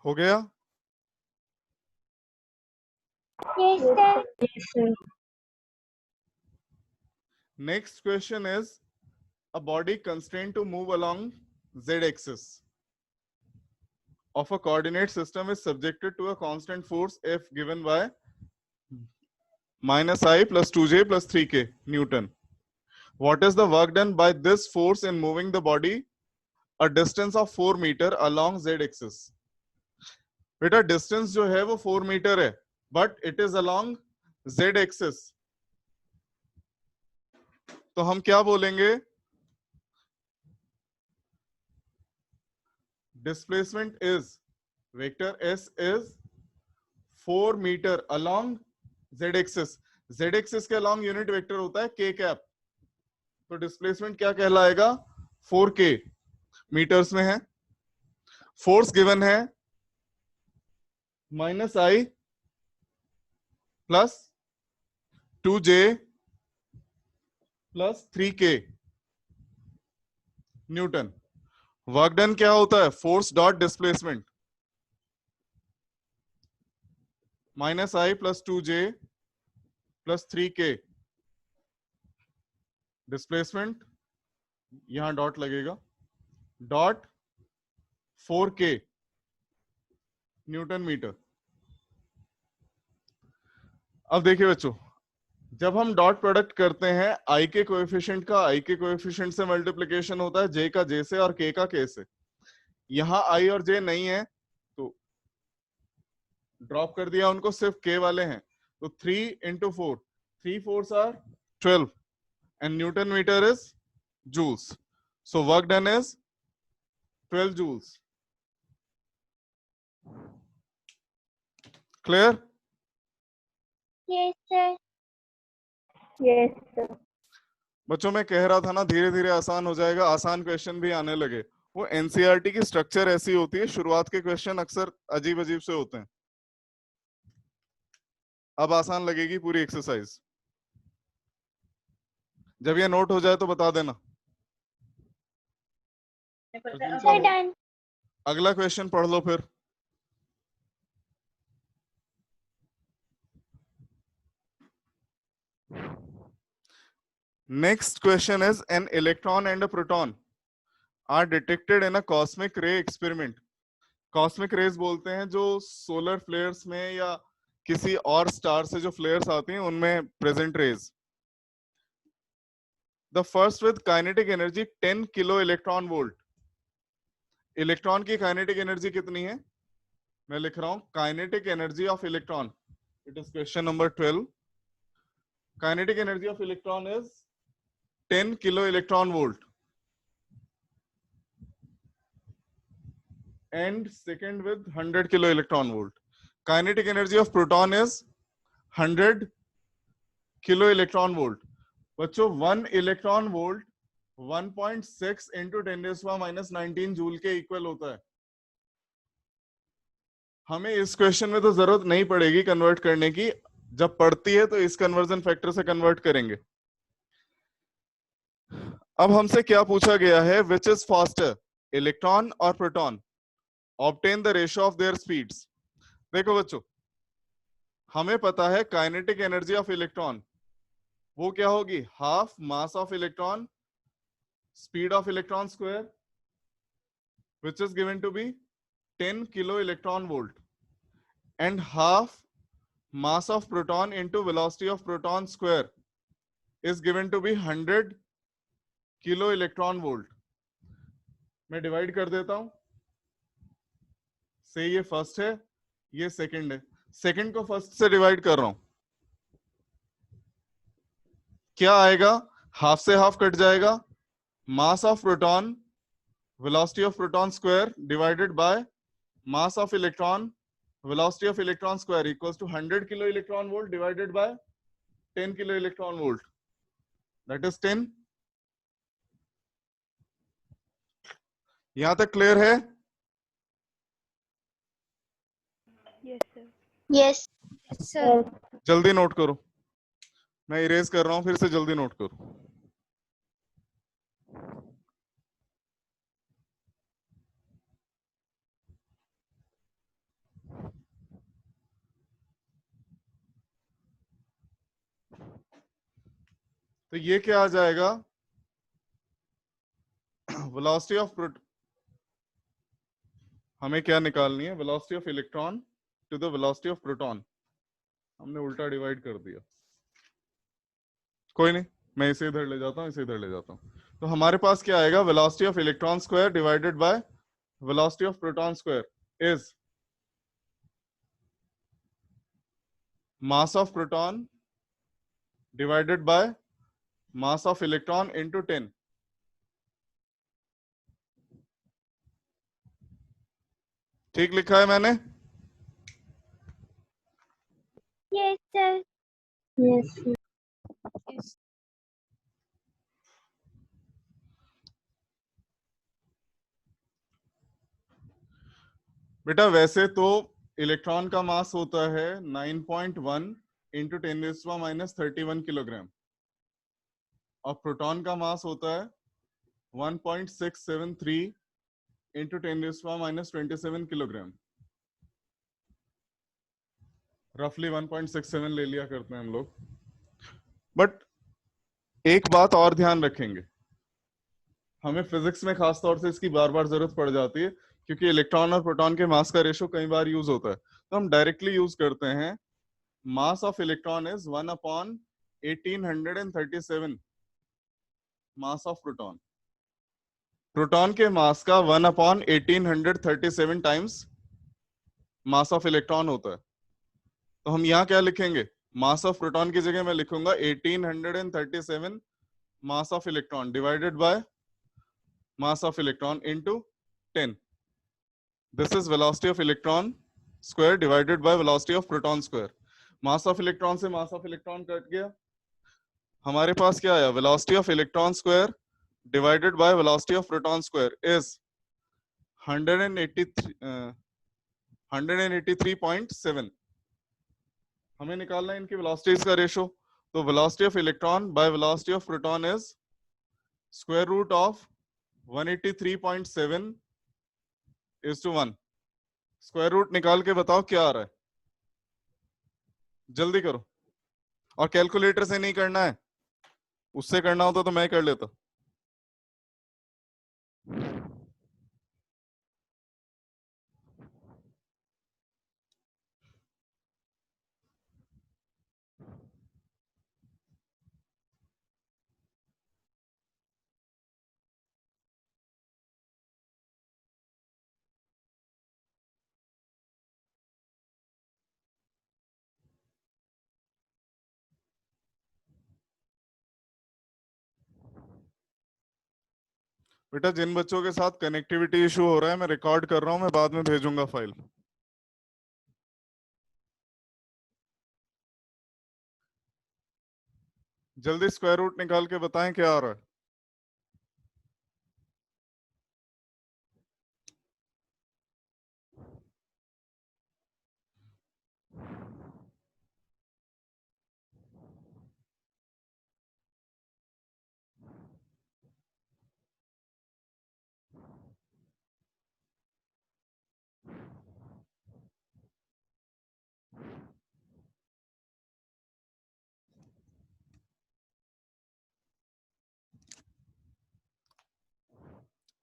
हो गया? Yes, sir. Yes, sir. Next question is a body constrained to move along z-axis of a coordinate system is subjected to a constant force F given by minus I plus 2J plus 3K Newton. What is the work done by this force in moving the body a distance of 4 meter along z-axis? बेटा distance जो है वो 4 metre है, but it is along z axis, तो हम क्या बोलेंगे? Displacement is vector s is 4 metre along z axis. Z axis के अलोंग यूनिट वेक्टर होता है के कैप, तो डिस्प्लेसमेंट क्या कहलाएगा? 4k मीटर्स में है. फोर्स गिवन है minus I plus 2J plus 3K newton. Work done क्या होता है? Force dot displacement minus I plus 2J plus 3K. Displacement यहां डॉट लगेगा, डॉट 4K न्यूटन मीटर. अब देखिए बच्चों, जब हम डॉट प्रोडक्ट करते हैं आई के कोएफिशिएंट का आई के कोएफिशिएंट से मल्टीप्लिकेशन होता है जे का जे से और के का के से. यहां आई और जे नहीं है तो ड्रॉप कर दिया उनको, सिर्फ के वाले हैं. तो 3 into 4, 3 4s are 12 and Newton meter is joules. So work done is 12 joules. Clear? Yes, sir. Yes, sir. बच्चों मैं कह रहा था ना धीरे धीरे आसान हो जाएगा, आसान क्वेश्चन भी आने लगे. वो एनसीईआरटी की स्ट्रक्चर ऐसी होती है, शुरुआत के क्वेश्चन अक्सर अजीब अजीब से होते हैं. अब आसान लगेगी पूरी एक्सरसाइज. जब ये नोट हो जाए तो बता देना. Sir, done. अगला क्वेश्चन पढ़ लो फिर. Next question is an electron and a proton are detected in a cosmic ray experiment. Cosmic rays बोलते हैं जो सोलर फ्लेयर्स में या किसी और स्टार से जो फ्लेयर्स आती हैं उनमें present rays. The first with kinetic energy 10 kilo electron volt. Electron की काइनेटिक एनर्जी कितनी है? मैं लिख रहा हूं kinetic energy of electron. It is question number 12. Kinetic energy of electron is 10 kilo electron volt. And second with 100 kilo electron volt. Kinetic energy of proton is 100 kilo electron volt. बच्चों 1 electron volt 1.6 into 10⁻⁻19 joule के equal होता है. हमें इस question में तो जरूरत नहीं पड़ेगी कन्वर्ट करने की, जब पड़ती है तो इस कन्वर्जन फैक्टर से कन्वर्ट करेंगे. अब हमसे क्या पूछा गया है? विच इज फास्टर, इलेक्ट्रॉन और proton? Obtain the ratio of their speeds. देखो बच्चों, हमें पता है काइनेटिक एनर्जी ऑफ इलेक्ट्रॉन वो क्या होगी? Half mass of electron speed of electron square, which is given to be 10 kilo electron volt, and half mass of proton into velocity of proton square is given to be 100 kilo electron volt. मैं divide कर देता हूं. से ये first है, ये second है. Second को फर्स्ट से डिवाइड कर रहा हूं, क्या आएगा? हाफ से हाफ कट जाएगा. Mass of proton velocity of proton square divided by mass of electron velocity of electron square equals to 100 kilo electron volt divided by 10 kilo electron volt. That is 10. यहां तक clear है? Yes, sir. जल्दी note करो, मैं erase कर रहा हूं, फिर से जल्दी नोट करो. तो ये क्या आ जाएगा, वेलोसिटी ऑफ, हमें क्या निकालनी है, velocity of electron to the velocity of proton. हमने उल्टा डिवाइड कर दिया, कोई नहीं, मैं इसे इधर ले जाता हूँ, इसे इधर ले जाता हूँ। तो हमारे पास क्या आएगा, velocity of electron square divided by velocity of proton square is mass of proton divided by mass of electron into 10। ठीक लिखा है मैंने? Yes, sir. Yes, sir. Yes. बेटा वैसे तो इलेक्ट्रॉन का मास होता है 9.1 इंटू 10⁻³ किलोग्राम, और प्रोटॉन का मास होता है 1.673 इंटू 10⁻27 किलोग्राम। रफली 1.67 ले लिया करते हैं हम लोग। बट एक बात और ध्यान रखेंगे, हमें फिजिक्स में खास तौर से इसकी बार बार जरूरत पड़ जाती है, क्योंकि इलेक्ट्रॉन और प्रोटॉन के मास का रेशो कई बार यूज होता है, तो हम डायरेक्टली यूज करते हैं मास of electron is 1/1837 mass of proton. Proton के मास का 1/1837 टाइम्स मास ऑफ इलेक्ट्रॉन होता है। तो हम यहाँ क्या लिखेंगे, मास ऑफ प्रोटॉन की जगह मैं लिखूंगा 1837 मास of electron divided by mass of electron into 10। This is velocity of electron square divided by velocity of proton square. Mass of electron से मास ऑफ इलेक्ट्रॉन कट गया, हमारे पास क्या आया, velocity of electron square divided by velocity of proton square is 183.7। हमें निकालना है इनकी वेलोसिटीज का रेशो। तो velocity of electron by velocity of proton is square root of 183.7 is to 1। Square root निकाल के बताओ क्या आ रहा है, जल्दी करो। और कैलकुलेटर से नहीं करना है, उससे करना होता तो मैं कर लेता। बेटा जिन बच्चों के साथ कनेक्टिविटी इशू हो रहा है, मैं रिकॉर्ड कर रहा हूं, मैं बाद में भेजूंगा फाइल। जल्दी स्क्वायर रूट निकाल के बताएं क्या आ रहा है।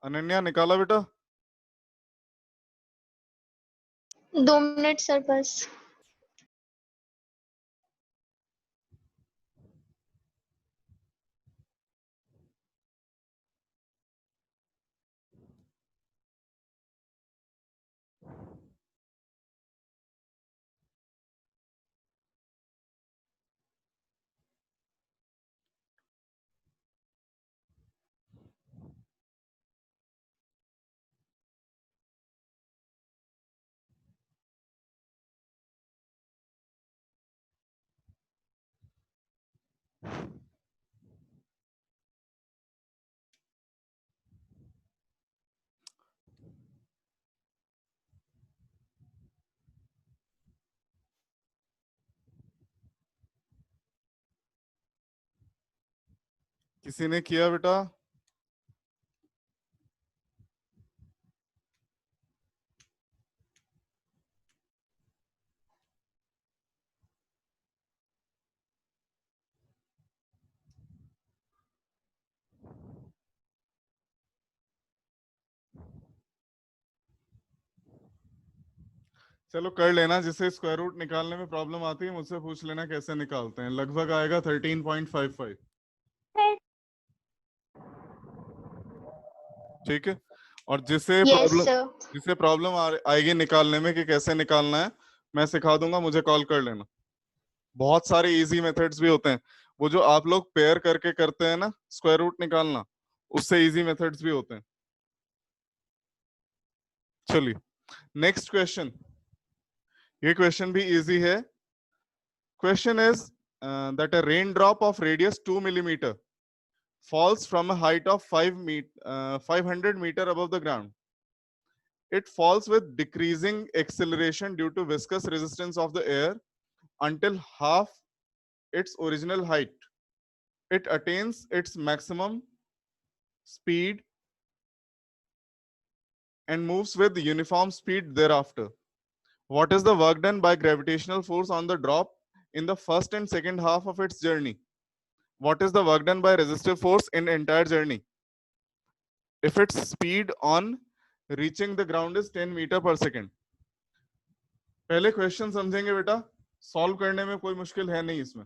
अनन्या निकाला बेटा? 2 मिनट सर बस। किसी ने किया बेटा? चलो कर लेना, जिसे स्क्वायर रूट निकालने में प्रॉब्लम आती है मुझसे पूछ लेना कैसे निकालते हैं। लगभग आएगा 13.55। ठीक है। और यस सर। जिसे प्रॉब्लम आएगी निकालने में कि कैसे निकालना है, मैं सिखा दूंगा, मुझे कॉल कर लेना। बहुत सारे इजी मेथड्स भी होते हैं, वो जो आप लोग पेयर करके करते हैं ना स्क्वायर रूट निकालना, उससे इजी मेथड्स भी होते हैं। चलिए नेक्स्ट क्वेश्चन, ये क्वेश्चन भी इजी है। Question is that a rain drop of radius 2 millimeter falls from a height of 500 meter above the ground. It falls with decreasing acceleration due to viscous resistance of the air until half its original height. It attains its maximum speed and moves with uniform speed thereafter. What is the work done by gravitational force on the drop in the first and second half of its journey? What is the work done by resistive force in entire journey if its speed on reaching the ground is 10 meter per second? पहले question समझेंगे बेटा, solve करने में कोई मुश्किल है नहीं इसमें।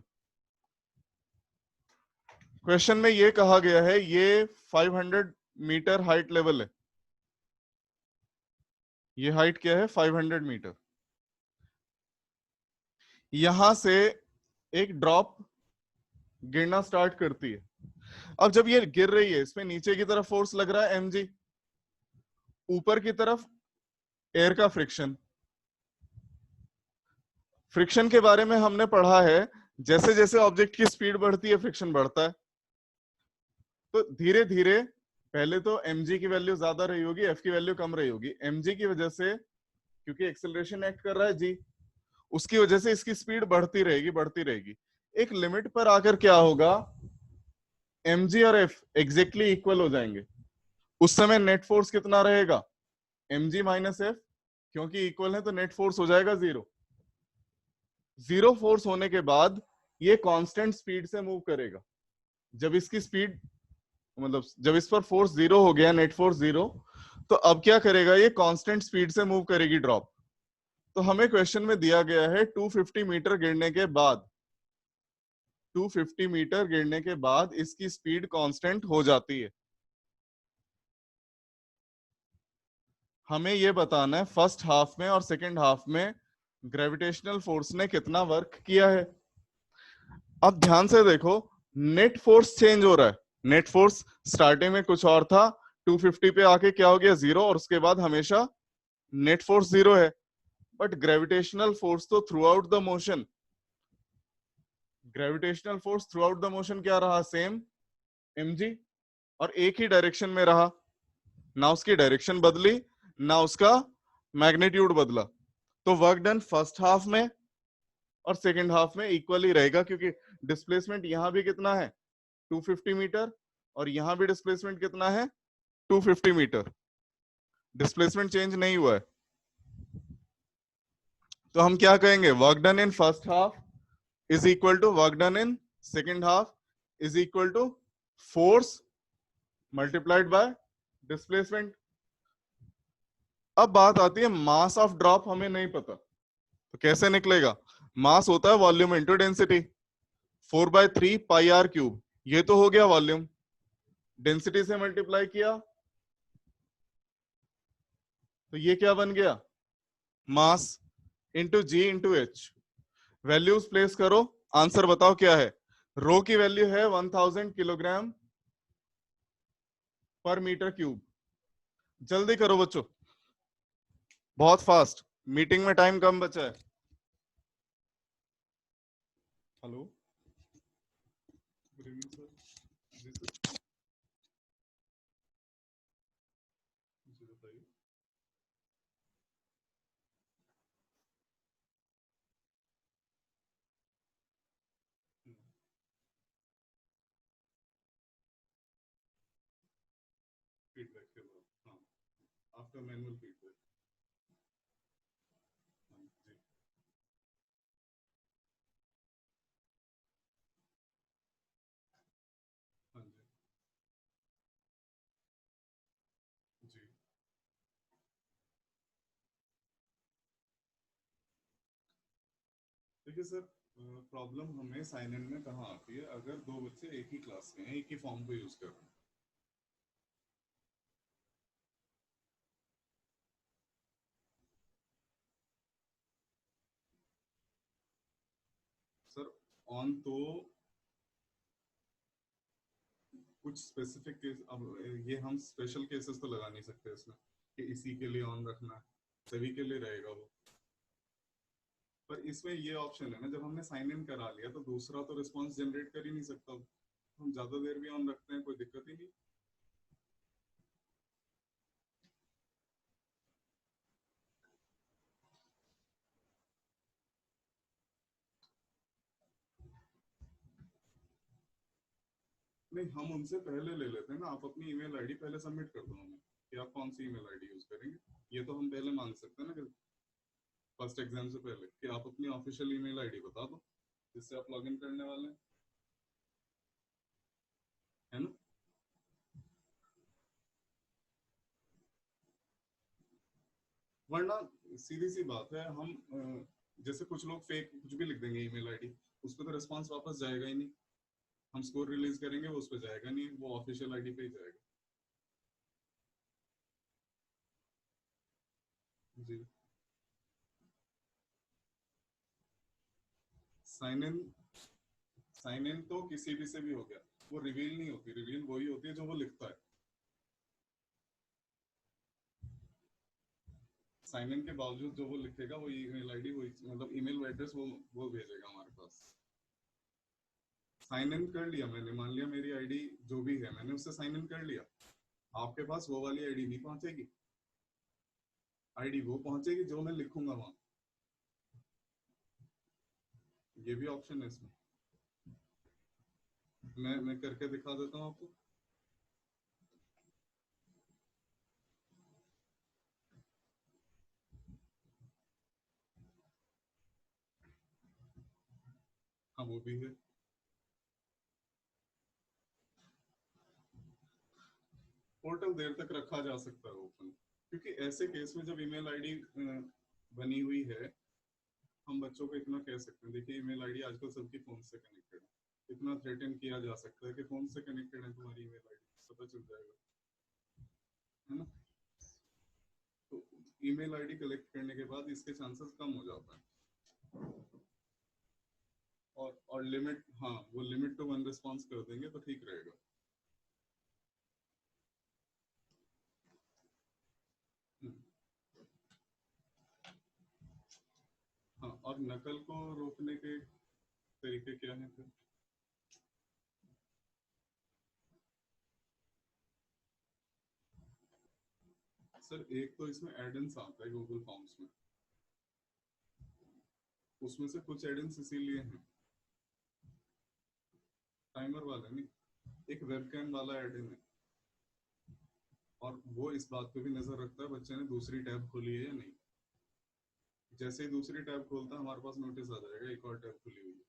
क्वेश्चन में ये कहा गया है ये 500 मीटर हाइट लेवल है। ये हाइट क्या है? 500 मीटर। यहां से एक ड्रॉप गिरना स्टार्ट करती है। अब जब ये गिर रही है, इसमें नीचे की तरफ फोर्स लग रहा है mg, ऊपर की तरफ एयर का फ्रिक्शन। फ्रिक्शन के बारे में हमने पढ़ा है, जैसे जैसे ऑब्जेक्ट की स्पीड बढ़ती है फ्रिक्शन बढ़ता है। तो धीरे धीरे पहले तो mg की वैल्यू ज्यादा रही होगी, f की वैल्यू कम रही होगी। mg की वजह से, क्योंकि एक्सेलरेशन एक्ट कर रहा है g, उसकी वजह से इसकी स्पीड बढ़ती रहेगी बढ़ती रहेगी। एक लिमिट पर आकर क्या होगा, mg और f एग्जैक्टली इक्वल हो जाएंगे। उस समय नेट फोर्स कितना रहेगा? mg माइनस f, क्योंकि इक्वल है तो नेट फोर्स हो जाएगा जीरो। जीरो फोर्स होने के बाद ये कांस्टेंट स्पीड से मूव करेगा। जब इसकी स्पीड, मतलब जब इस पर फोर्स जीरो हो गया, नेट फोर्स जीरो, तो अब क्या करेगा, ये कांस्टेंट स्पीड से मूव करेगी ड्रॉप। तो हमें क्वेश्चन में दिया गया है 250 मीटर गिरने के बाद, 250 मीटर गिरने के बाद इसकी स्पीड कांस्टेंट हो जाती है। हमें यह बताना है फर्स्ट हाफ में और सेकंड हाफ में ग्रेविटेशनल फोर्स ने कितना वर्क किया है। अब ध्यान से देखो, नेट फोर्स चेंज हो रहा है। नेट फोर्स स्टार्टिंग में कुछ और था, 250 पे आके क्या हो गया, जीरो, और उसके बाद हमेशा नेट फोर्स जीरो है। बट ग्रेविटेशनल फोर्स तो through out the motion, gravitational force through out the motion क्या रहा, सेम mg, और एक ही डायरेक्शन में रहा। ना उसकी डायरेक्शन बदली, ना उसका मैग्नीट्यूड बदला। तो वर्क डन फर्स्ट हाफ में और सेकंड हाफ में इक्वल ही रहेगा, क्योंकि डिस्प्लेसमेंट यहां भी कितना है, 250 मीटर, और यहां भी डिस्प्लेसमेंट कितना है, 250 मीटर। डिस्प्लेसमेंट चेंज नहीं हुआ है। तो हम क्या कहेंगे, work done in first half is equal to work done in second half is equal to force multiplied by displacement. अब बात आती है मास ऑफ ड्रॉप, हमें नहीं पता तो कैसे निकलेगा। मास होता है volume into density, 4/3 pi r cube. ये तो हो गया वॉल्यूम, डेंसिटी से मल्टीप्लाई किया तो ये क्या बन गया, मास इंटू जी इंटू एच। वैल्यूज प्लेस करो, आंसर बताओ क्या है। रो की वैल्यू है 1000 किलोग्राम पर मीटर क्यूब। जल्दी करो बच्चों, बहुत फास्ट, मीटिंग में टाइम कम बचा है। Hello, good evening sir. जी सर, जी बताइए। फीडबैक के बाद, हाँ, आफ्टर मैनुअल फीडबैक। हाँ जी, हाँ जी, जी, देखिए सर, प्रॉब्लम हमें साइन इन में कहाँ आती है, अगर दो बच्चे एक ही क्लास के हैं, एक ही फॉर्म को यूज कर रहे हैं। सर ऑन तो कुछ स्पेसिफिक केस, अब ये हम स्पेशल केसेस तो लगा नहीं सकते इसमें कि इसी के लिए ऑन रखना है, सभी के लिए रहेगा वो। पर इसमें ये ऑप्शन है ना, जब हमने साइन इन करा लिया तो दूसरा तो रिस्पांस जनरेट कर ही नहीं सकता, हम ज्यादा देर भी ऑन रखते हैं कोई दिक्कत ही नहीं। नहीं, हम उनसे पहले ले लेते हैं ना, आप अपनी ईमेल आईडी पहले सबमिट कर दो हमें कि आप कौन सी ईमेल आईडी यूज करेंगे। ये तो हम पहले मांग सकते हैं ना कि फर्स्ट एग्जाम से पहले कि आप अपनी ऑफिशियल ईमेल आईडी बता दो जिससे आप लॉगिन करने वाले हैं, है ना। वरना सीधी सी बात है, हम जैसे कुछ लोग फेक कुछ भी लिख देंगे ईमेल आईडी, उस पर तो रिस्पॉन्स वापस जाएगा ही नहीं। हम स्कोर रिलीज करेंगे वो उस पर जाएगा नहीं, वो ऑफिशियल आईडी पे ही जाएगा। जी। साइन इन, साइन इन तो किसी भी से भी हो गया, वो रिवील नहीं होती, रिवील वही होती है जो वो लिखता है। साइन इन के बावजूद जो वो लिखेगा वो ईमेल आईडी, वो मतलब ईमेल एड्रेस वो भेजेगा हमारे पास। साइन इन कर लिया मैंने, मान लिया मेरी आईडी जो भी है मैंने उससे साइन इन कर लिया, आपके पास वो वाली आईडी नहीं पहुंचेगी, आईडी वो पहुंचेगी जो मैं लिखूंगा वहां। ये भी ऑप्शन है इसमें, मैं करके दिखा देता हूँ आपको। हाँ वो भी है। पोर्टल देर तक रखा जा सकता है ओपन, क्योंकि ऐसे केस में जब ईमेल आईडी बनी हुई है, हम बच्चों को इतना कह सकते हैं, देखिए ईमेल आईडी आजकल सबकी फोन से कनेक्टेड है, इतना थ्रेटन किया जा सकता है कि फोन से कनेक्टेड है तुम्हारी ईमेल आईडी, पता चल जाएगा, है ना। तो ईमेल आईडी कलेक्ट करने के बाद इसके चांसेस कम हो जाता है। और लिमिट, हाँ वो लिमिट टू वन रिस्पॉन्स कर देंगे तो ठीक रहेगा। हम्म, हाँ, और नकल को रोकने के तरीके क्या हैं फिर। सर एक तो इसमें एडेंस आता है गूगल फॉर्म्स में, उसमें से कुछ एडेंस इसीलिए हैं, टाइमर वाले नहीं, एक वेबकैम वाला एडेन है, और वो इस बात पे भी नजर रखता है बच्चे ने दूसरी टैब खोली है या नहीं। जैसे ही दूसरी टैब खोलता है हमारे पास नोटिस आ जाएगा एक और टैब खुली हुई है।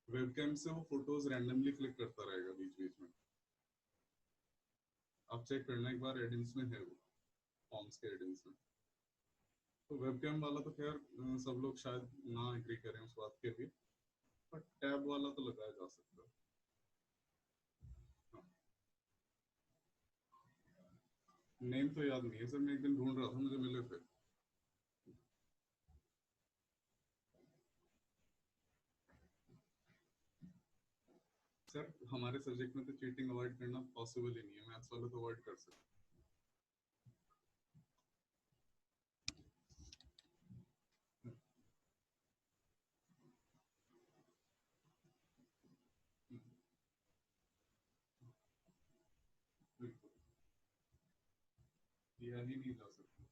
वेबकैम से वो फोटोज रैंडमली क्लिक करता रहेगा बीच बीच में, आप चेक करना एक बार, एडेंस में है वो, फॉर्म्स के एडेंस में। तो वेबकैम वाला तो खैर सब लोग शायद ना एग्री करें उस बात के लिए, पर टैब वाला तो लगाया जा सकता है। हाँ। नेम तो याद नहीं है सर, मैं एक दिन ढूंढ रहा था, मुझे मिले थे। सर हमारे सब्जेक्ट में तो चीटिंग अवॉइड करना पॉसिबल ही नहीं है, मैथ्स वाले तो अवॉइड कर सकते हैं। बिल्कुल, किया ही नहीं जा सकता।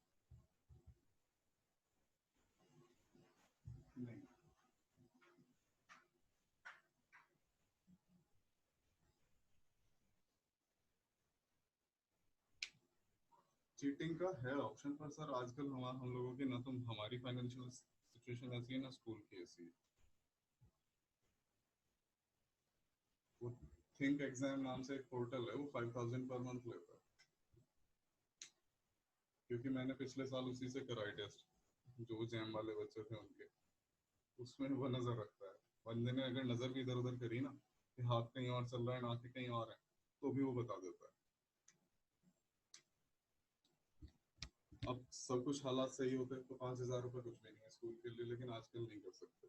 नहीं, चीटिंग का है ऑप्शन, पर सर आजकल हम लोगों की ना, तो हमारी फाइनेंशियल सिचुएशन ऐसी है ना, स्कूल की ऐसी है। वो थिंक एग्जाम नाम से एक पोर्टल है, वो 5000 पर मंथ लेता है, क्योंकि मैंने पिछले साल उसी से कराई टेस्ट। जो जैम वाले बच्चे थे उनके, उसमें वो नजर रखता है। बंदे ने अगर नजर भी इधर उधर करी ना कि हाथ कहीं और चल रहा है, नाक कहीं और है, तो भी वो बता देता है। अब सब कुछ हालात सही होते तो 5,000 रुपए कुछ भी नहीं है स्कूल के लिए, लेकिन आजकल नहीं कर सकते।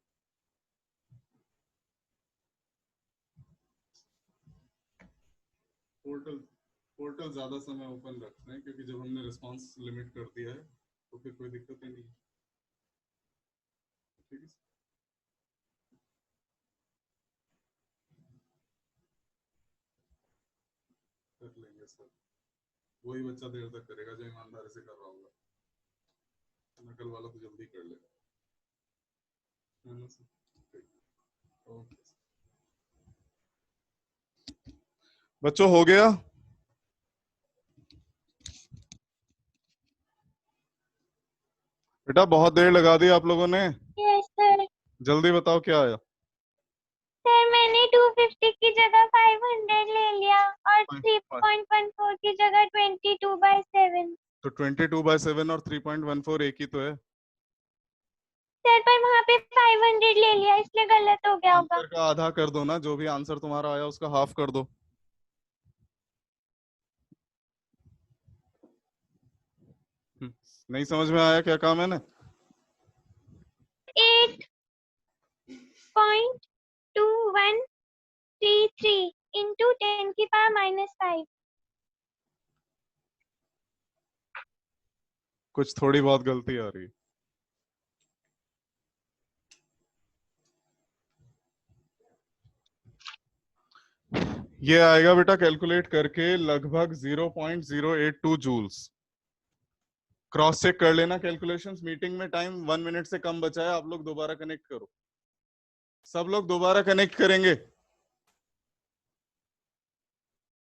पोर्टल पोर्टल ज्यादा समय ओपन रखते हैं क्योंकि जब हमने रिस्पांस लिमिट कर दिया है तो फिर कोई दिक्कत ही नहीं है। ठीक है, कर लेंगे सर। वही बच्चा देर तक करेगा जो ईमानदारी से कर रहा होगा, नकल वाला तो जल्दी कर लेगा, है ना सर? ठीक, ओके बच्चों, हो गया? बेटा बहुत देर लगा दी आप लोगों ने, यस सर। जल्दी बताओ क्या आया। सर मैंने 250 की जगह 500 ले लिया और 3.14 की जगह 22/7। तो 22/7 और 3.14 एक ही तो है। सर पर वहाँ पे 500 ले लिया इसलिए गलत हो गया होगा। आंसर का आधा कर दो ना, जो भी आंसर तुम्हारा आया उसका हाफ कर दो। नहीं समझ में आया क्या कहा मैंने? 8.2133 into 10⁻⁻5। कुछ थोड़ी बहुत गलती आ रही है। ये आएगा बेटा कैलकुलेट करके लगभग 0.082 जूल्स। क्रॉस चेक कर लेना कैलकुलेशंस। मीटिंग में टाइम 1 मिनट से कम बचा है, आप लोग दोबारा कनेक्ट करो। सब लोग दोबारा कनेक्ट करेंगे।